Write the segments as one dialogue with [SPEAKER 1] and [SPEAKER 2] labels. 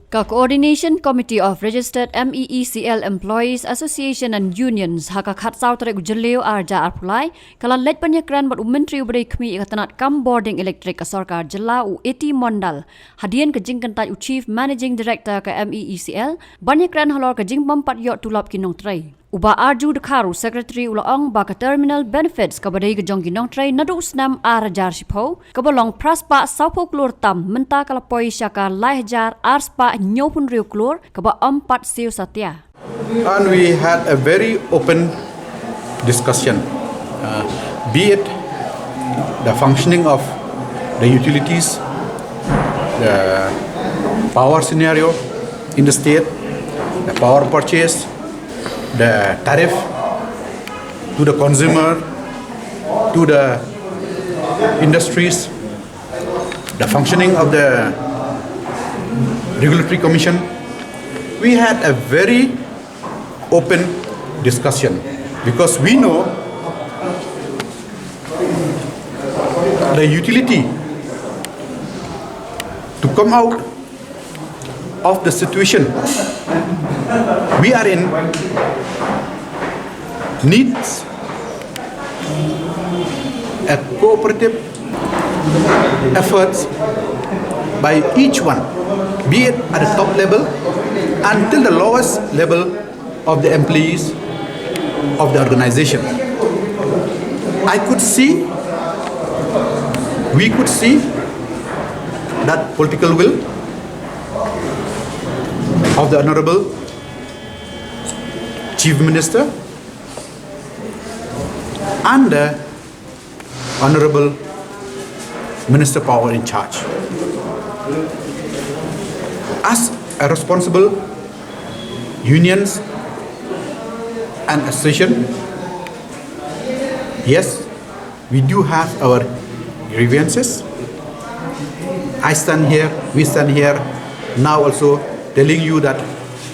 [SPEAKER 1] Ka Coordination Committee of Registered MEECL Employees Association and Unions haka khat sau tere gujeleo arja arpulai kala leit panyakran bat Myntri ubri khmi ikatanat kam boarding electric ka sarkar jilla u 80 mondal hadian ka jingkantai u Chief Managing Director ka MEECL banyakran halor ka jingbym patyo tulop kinong treh. Uba arju dekharu Secretary ulaong ba ka terminal benefits ka badai ka jong kinong treh nadu snam arajar sipo ka bolong praspa saupo klur tam menta kala poi syaka lahjar arspa nyopun riu klur ka ba empat siu satya.
[SPEAKER 2] And we had a very open discussion, be it the functioning of the utilities, the power scenario in the state, the power purchase, the tariff to the consumer, to the industries, the functioning of the regulatory commission. We had a very open discussion because we know the utility to come out of the situation we are in needs a cooperative efforts by each one, be it at the top level until the lowest level of the employees of the organization. We could see that political will of the Honorable Chief Minister and the Honorable Minister Power in charge. As a responsible unions and association, yes, we do have our grievances. We stand here now also telling you that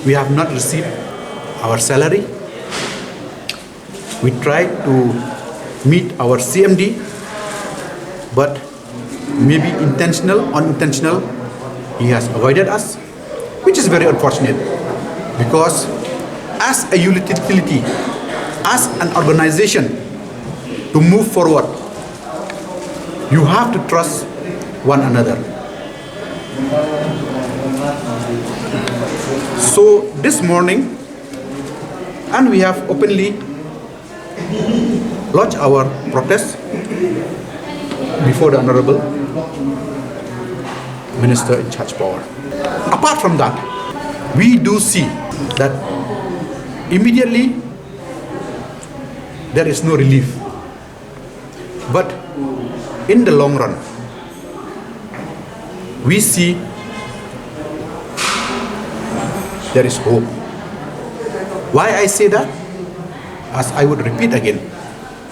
[SPEAKER 2] we have not received our salary. We tried to meet our CMD, but maybe intentional, unintentional, he has avoided us, which is very unfortunate because as a utility, as an organization, to move forward, you have to trust one another. So this morning, and we have openly lodged our protest before the Honorable Minister in charge power. Apart from that, we do see that immediately there is no relief. But in the long run, we see there is hope. Why I say that? As I would repeat again,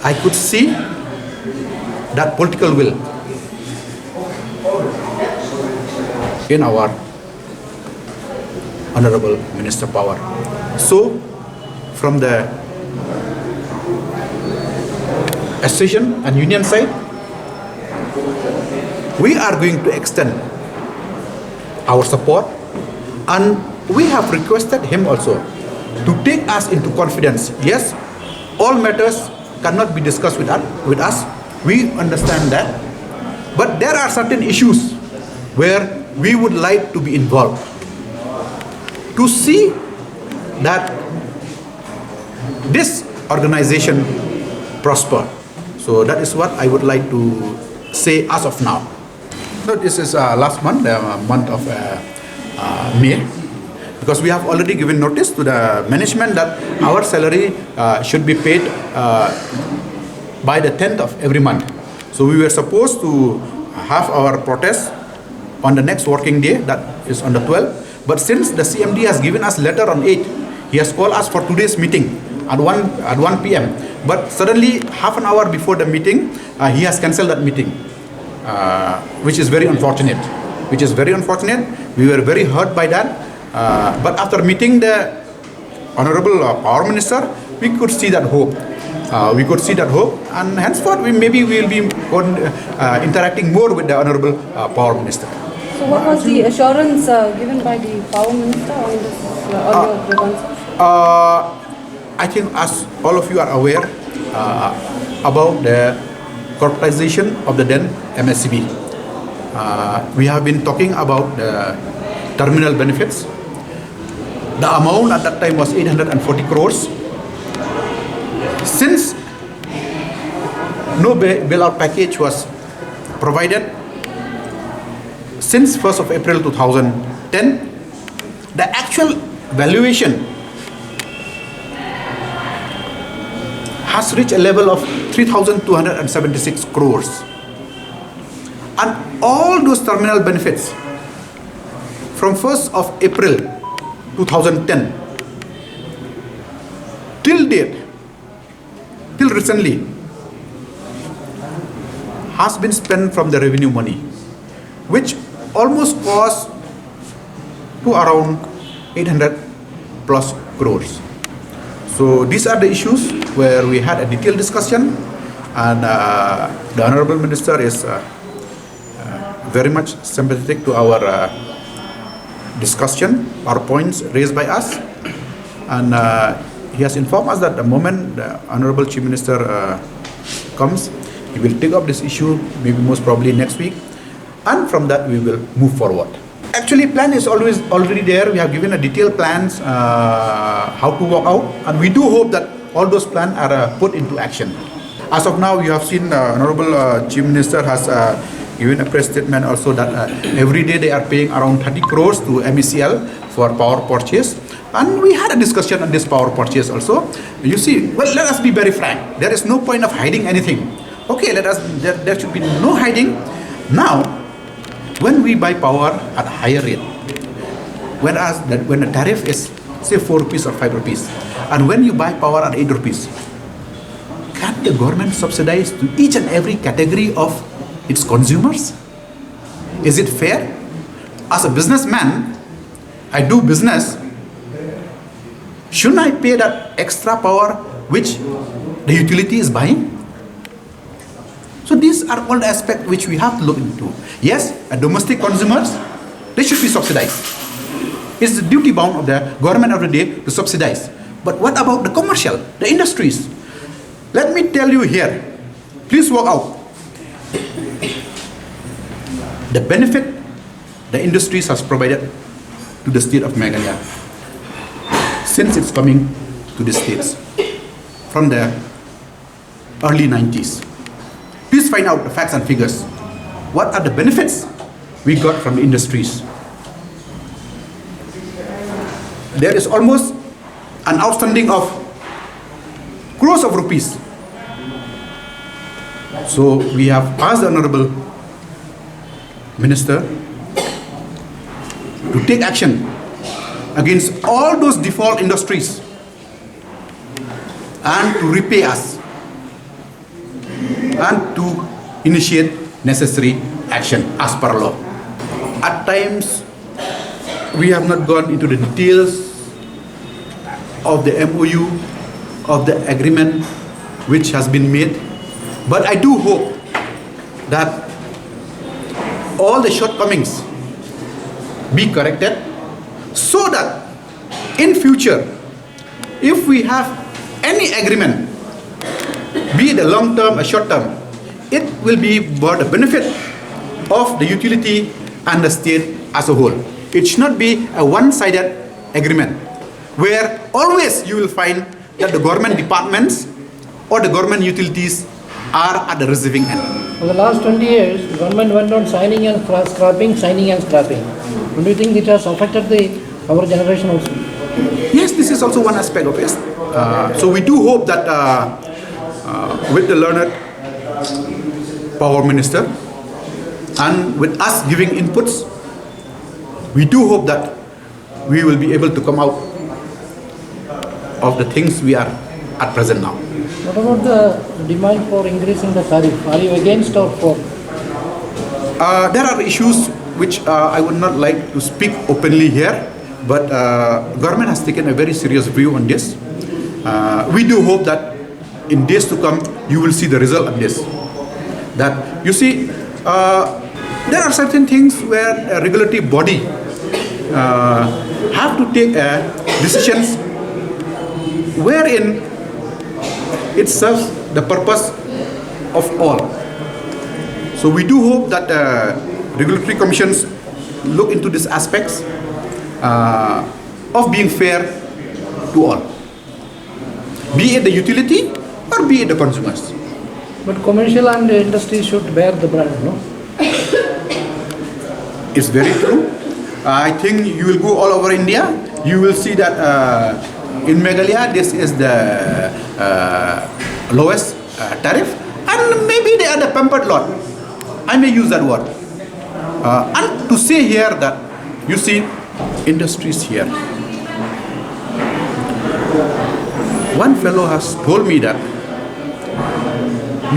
[SPEAKER 2] I could see that political will in our Honorable Minister Power. So, from the association and union side, we are going to extend our support, and we have requested him also to take us into confidence. Yes, all matters cannot be discussed with us. We understand that, but there are certain issues where we would like to be involved to see that this organization prosper. So that is what I would like to say as of now. So this is last month, the month of May, because we have already given notice to the management that our salary should be paid by the 10th of every month. So we were supposed to have our protest on the next working day, that is on the 12th. But since the CMD has given us letter on 8th, he has called us for today's meeting at 1 p.m. But suddenly, half an hour before the meeting, he has cancelled that meeting, which is very unfortunate. We were very hurt by that. But after meeting the Honorable Power Minister, we could see that hope. And henceforth, we will be interacting more with the Honorable Power Minister.
[SPEAKER 3] So what was the assurance given by the Power Minister on this on your grievances?
[SPEAKER 2] I think as all of you are aware about the corporatization of the then MSCB. We have been talking about the terminal benefits. The amount at that time was 840 crores. Since no bailout package was provided, since 1st of April 2010, the actual valuation has reached a level of 3,276 crores. And all those terminal benefits from 1st of April 2010 till date, till recently, has been spent from the revenue money, which almost cost to around 800 plus crores. So these are the issues where we had a detailed discussion, and the Honorable Minister is very much sympathetic to our discussion, our points raised by us, and he has informed us that the moment the Honorable Chief Minister comes, he will take up this issue, maybe most probably next week, and from that we will move forward. Actually, plan is already there. We have given a detailed plans how to work out, and we do hope that all those plans are put into action. As of now, you have seen Honorable Chief Minister has given a press statement also that every day they are paying around 30 crores to MECL for power purchase, and we had a discussion on this power purchase also. You see, well, let us be very frank. There is no point of hiding anything. Okay, there should be no hiding. Now, when we buy power at a higher rate, whereas when the tariff is say 4 rupees or 5 rupees, and when you buy power at 8 rupees, can the government subsidize to each and every category of its consumers? Is it fair? As a businessman, I do business. Shouldn't I pay that extra power which the utility is buying? So these are all the aspects which we have to look into. Yes, domestic consumers, they should be subsidized. It's the duty bound of the government of the day to subsidize. But what about the commercial, the industries? Let me tell you here, please work out the benefit the industries has provided to the state of Meghalaya since it's coming to the states from the early 90s. Please find out the facts and figures. What are the benefits we got from the industries? There is almost an outstanding of crores of rupees. So we have asked the Honorable Minister to take action against all those default industries and to repay us and to initiate necessary action as per law. At times, we have not gone into the details of the MOU, of the agreement which has been made, but I do hope that all the shortcomings be corrected so that in future, if we have any agreement, be it a long term or short term, it will be for the benefit of the utility and the state as a whole. It should not be a one-sided agreement where always you will find that the government departments or the government utilities are at the receiving end.
[SPEAKER 4] For the last 20 years, the government went on signing and scrapping, signing and scrapping. Do you think it has affected our generation also?
[SPEAKER 2] Yes, this is also one aspect of it. So we do hope that with the learned Power Minister and with us giving inputs, we do hope that we will be able to come out of the things we are at present now.
[SPEAKER 4] What about the demand for increasing the tariff? Are you against or for?
[SPEAKER 2] There are issues which I would not like to speak openly here, but government has taken a very serious view on this. We do hope that in days to come, you will see the result of this. That you see, There are certain things where a regulatory body have to take decisions wherein it serves the purpose of all. So we do hope that regulatory commissions look into these aspects of being fair to all, be it the utility or be it the consumers.
[SPEAKER 4] But commercial and industry should bear the brunt, no?
[SPEAKER 2] It's very true. I think you will go all over India, you will see that in Meghalaya this is the lowest tariff, and maybe they are the pampered lot. I may use that word. And to say here that, you see, industries here. One fellow has told me that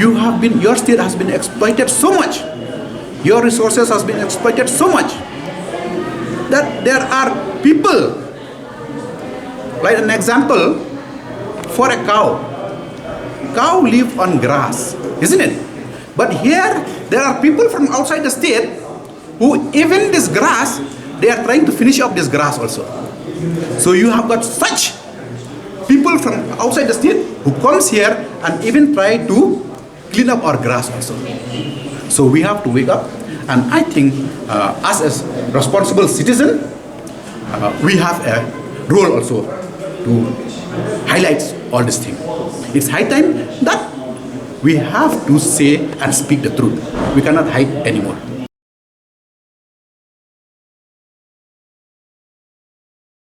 [SPEAKER 2] your state has been exploited so much, your resources has been exploited so much, that there are people, like an example, for a cow. Cow live on grass, isn't it? But here, there are people from outside the state who even this grass, they are trying to finish up this grass also. So you have got such people from outside the state who comes here and even try to clean up our grass also. So we have to wake up, and I think us as responsible citizen, we have a role also to highlight all these things. It's high time that we have to say and speak the truth. We cannot hide anymore.